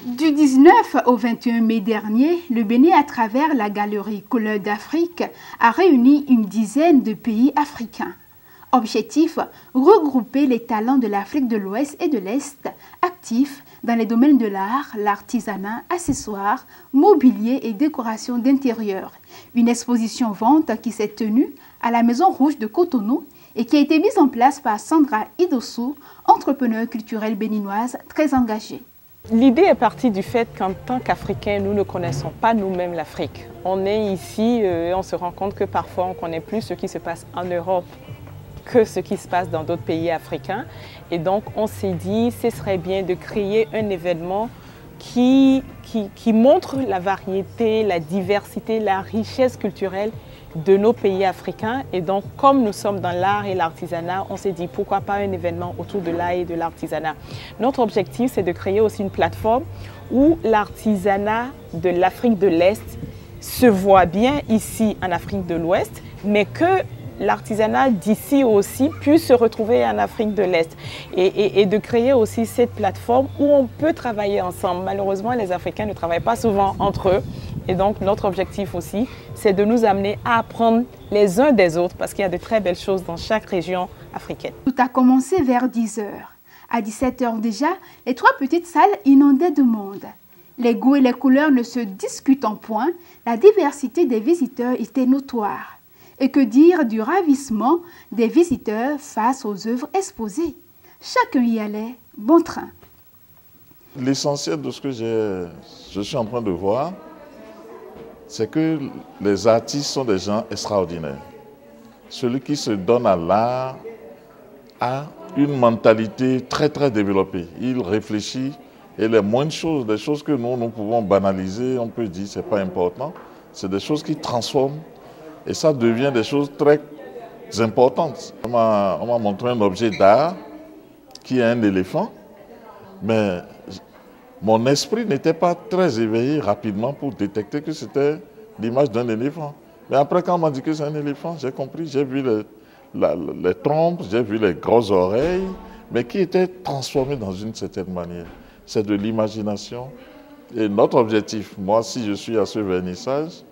Du 19 au 21 mai dernier, le Bénin, à travers la galerie Couleurs d'Afrique, a réuni une dizaine de pays africains. Objectif, regrouper les talents de l'Afrique de l'Ouest et de l'Est, actifs dans les domaines de l'art, l'artisanat, accessoires, mobilier et décoration d'intérieur. Une exposition-vente qui s'est tenue à la Maison Rouge de Cotonou et qui a été mise en place par Sandra Idossou, entrepreneur culturelle béninoise très engagée. L'idée est partie du fait qu'en tant qu'Africains, nous ne connaissons pas nous-mêmes l'Afrique. On est ici et on se rend compte que parfois on connaît plus ce qui se passe en Europe que ce qui se passe dans d'autres pays africains. Et donc on s'est dit, ce serait bien de créer un événement qui montre la variété, la diversité, la richesse culturelle de nos pays africains. Et donc, comme nous sommes dans l'art et l'artisanat, on s'est dit pourquoi pas un événement autour de l'art et de l'artisanat. Notre objectif, c'est de créer aussi une plateforme où l'artisanat de l'Afrique de l'Est se voit bien ici en Afrique de l'Ouest, mais que l'artisanat d'ici aussi puisse se retrouver en Afrique de l'Est et de créer aussi cette plateforme où on peut travailler ensemble. Malheureusement, les Africains ne travaillent pas souvent entre eux. Et donc, notre objectif aussi, c'est de nous amener à apprendre les uns des autres parce qu'il y a de très belles choses dans chaque région africaine. Tout a commencé vers 10 h. À 17 h déjà, les 3 petites salles inondaient de monde. Les goûts et les couleurs ne se discutent en point, la diversité des visiteurs était notoire. Et que dire du ravissement des visiteurs face aux œuvres exposées? Chacun y allait bon train. L'essentiel de ce que je suis en train de voir, c'est que les artistes sont des gens extraordinaires. Celui qui se donne à l'art a une mentalité très très développée. Il réfléchit et les moindres choses, des choses que nous pouvons banaliser, on peut dire c'est pas important, c'est des choses qui transforment et ça devient des choses très importantes. On m'a montré un objet d'art qui est un éléphant, mais mon esprit n'était pas très éveillé rapidement pour détecter que c'était l'image d'un éléphant. Mais après, quand on m'a dit que c'est un éléphant, j'ai compris, j'ai vu les trompes, j'ai vu les grosses oreilles, mais qui étaient transformées dans une certaine manière. C'est de l'imagination. Et notre objectif, moi, si je suis à ce vernissage,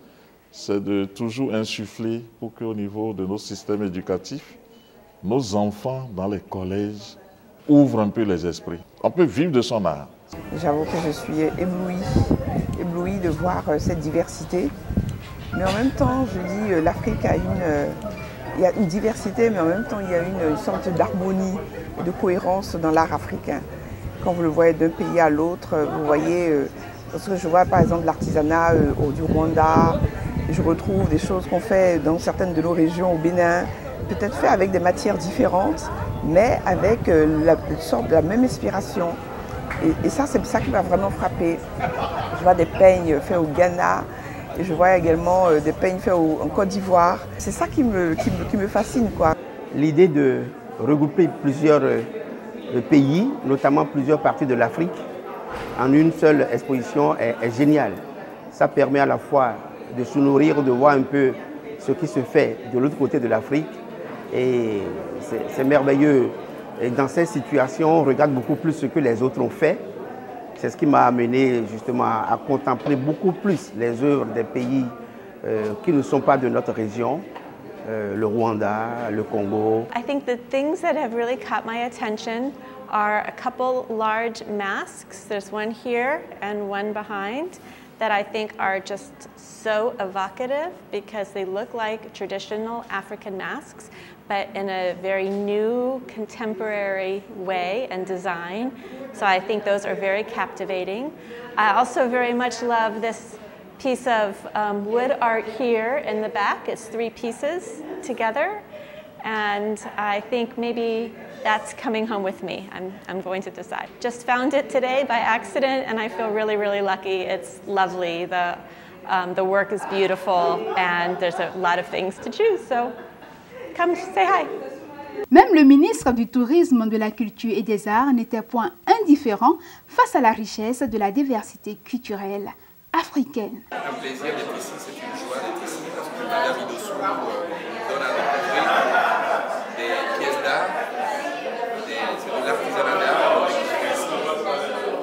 c'est de toujours insuffler pour qu'au niveau de nos systèmes éducatifs, nos enfants dans les collèges ouvrent un peu les esprits. On peut vivre de son art. J'avoue que je suis éblouie de voir cette diversité. Mais en même temps, je dis, l'Afrique il y a une diversité, mais en même temps, il y a une sorte d'harmonie et de cohérence dans l'art africain. Quand vous le voyez d'un pays à l'autre, vous voyez, parce que je vois par exemple l'artisanat du Rwanda, je retrouve des choses qu'on fait dans certaines de nos régions au Bénin, peut-être fait avec des matières différentes, mais avec la même inspiration. Et ça, c'est ça qui m'a vraiment frappé. Je vois des peignes faits au Ghana, et je vois également des peignes faits en Côte d'Ivoire. C'est ça qui me fascine, quoi. L'idée de regrouper plusieurs pays, notamment plusieurs parties de l'Afrique, en une seule exposition est géniale. Ça permet à la fois de se nourrir, de voir un peu ce qui se fait de l'autre côté de l'Afrique. Et c'est merveilleux. Et dans cette situation, on regarde beaucoup plus ce que les autres ont fait. C'est ce qui m'a amené justement à contempler beaucoup plus les œuvres des pays qui ne sont pas de notre région, le Rwanda, le Congo. I think the things that have really caught my attention are a couple large masks. There's one here and one behind that I think are just so evocative because they look like traditional African masks, but in a very new, contemporary way and design. So I think those are very captivating. I also very much love this piece of wood art here in the back. It's 3 pieces together. And I think maybe that's coming home with me. I'm going to decide. Just found it today by accident and I feel really, really lucky. It's lovely. The work is beautiful and there's a lot of things to choose. So come say hi. Même le ministre du Tourisme, de la Culture et des Arts n'était point indifférent face à la richesse de la diversité culturelle africaine. C'est un plaisir d'être ici, c'est une joie d'être ici parce que Madame Idossou donne à découvrir des pièces d'art, de l'artisanat d'art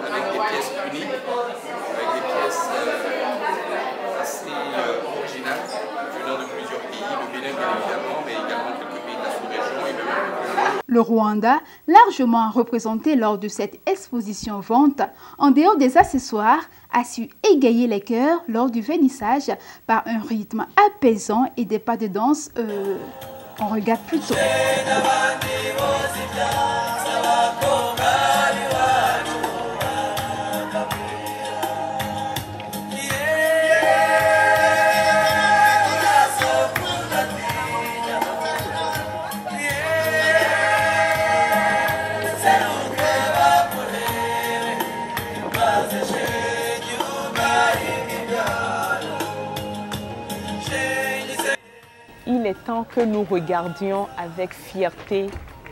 avec des pièces uniques avec des pièces assez originales venant de plusieurs pays, le Bénin bien évidemment, mais également quelques pays de la sous-région et même un peu. Le Rwanda, largement représenté lors de cette exposition-vente, en dehors des accessoires, a su égayer les cœurs lors du vernissage par un rythme apaisant et des pas de danse. On regarde plutôt. Il est temps que nous regardions avec fierté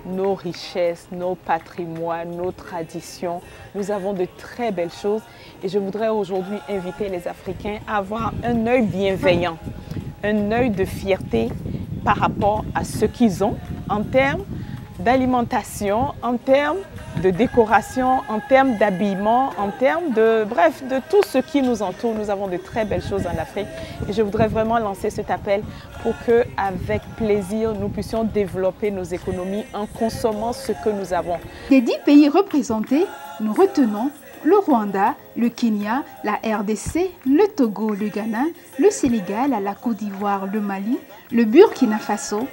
nos richesses, nos patrimoines, nos traditions. Nous avons de très belles choses et je voudrais aujourd'hui inviter les Africains à avoir un œil bienveillant, un œil de fierté par rapport à ce qu'ils ont en termes d'alimentation, en termes de décoration, en termes d'habillement, en termes de, bref, de tout ce qui nous entoure. Nous avons de très belles choses en Afrique et je voudrais vraiment lancer cet appel pour que, avec plaisir, nous puissions développer nos économies en consommant ce que nous avons. Des 10 pays représentés, nous retenons le Rwanda, le Kenya, la RDC, le Togo, le Ghana, le Sénégal, la Côte d'Ivoire, le Mali, le Burkina Faso,